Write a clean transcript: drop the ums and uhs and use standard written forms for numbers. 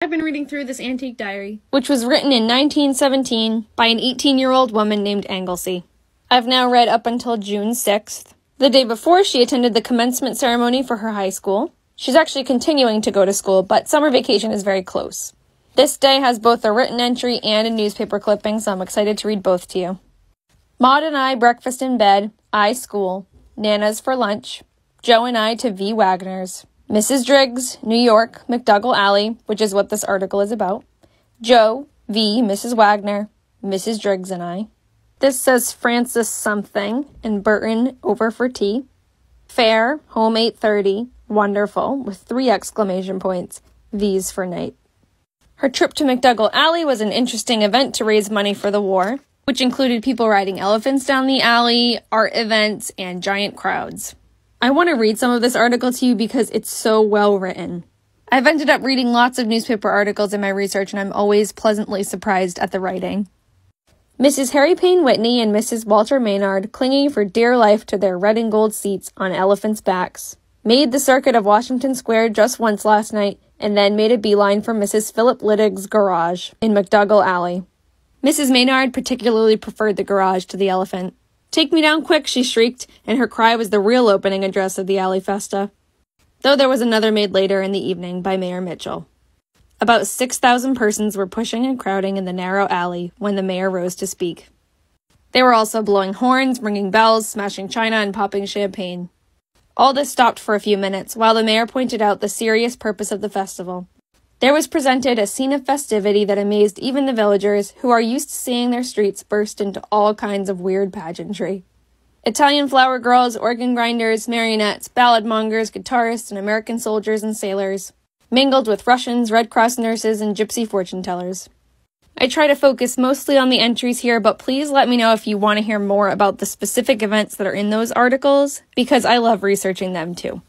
I've been reading through this antique diary, which was written in 1917 by an 18-year-old woman named Anglesey. I've now read up until June 6th, the day before she attended the commencement ceremony for her high school. She's actually continuing to go to school, but summer vacation is very close. This day has both a written entry and a newspaper clipping, so I'm excited to read both to you. Maud and I breakfast in bed, I school, Nana's for lunch, Joe and I to V. Wagner's, Mrs. Driggs, New York, McDougall Alley, which is what this article is about, Joe, V, Mrs. Wagner, Mrs. Driggs and I. This says Francis something, and Burton over for tea. Fair, home 8:30, wonderful, with 3 exclamation points, V's for night. Her trip to McDougall Alley was an interesting event to raise money for the war, which included people riding elephants down the alley, art events, and giant crowds. I want to read some of this article to you because it's so well written. I've ended up reading lots of newspaper articles in my research, and I'm always pleasantly surprised at the writing. Mrs. Harry Payne Whitney and Mrs. Walter Maynard, clinging for dear life to their red and gold seats on elephants' backs, made the circuit of Washington Square just once last night, and then made a beeline for Mrs. Philip Liddigg's garage in McDougall Alley. Mrs. Maynard particularly preferred the garage to the elephant. "Take me down quick," she shrieked, and her cry was the real opening address of the Alley Festa, though there was another made later in the evening by Mayor Mitchell. About 6,000 persons were pushing and crowding in the narrow alley when the mayor rose to speak. They were also blowing horns, ringing bells, smashing china, and popping champagne. All this stopped for a few minutes while the mayor pointed out the serious purpose of the festival. There was presented a scene of festivity that amazed even the villagers, who are used to seeing their streets burst into all kinds of weird pageantry. Italian flower girls, organ grinders, marionettes, ballad mongers, guitarists, and American soldiers and sailors, mingled with Russians, Red Cross nurses, and gypsy fortune tellers. I try to focus mostly on the entries here, but please let me know if you want to hear more about the specific events that are in those articles, because I love researching them too.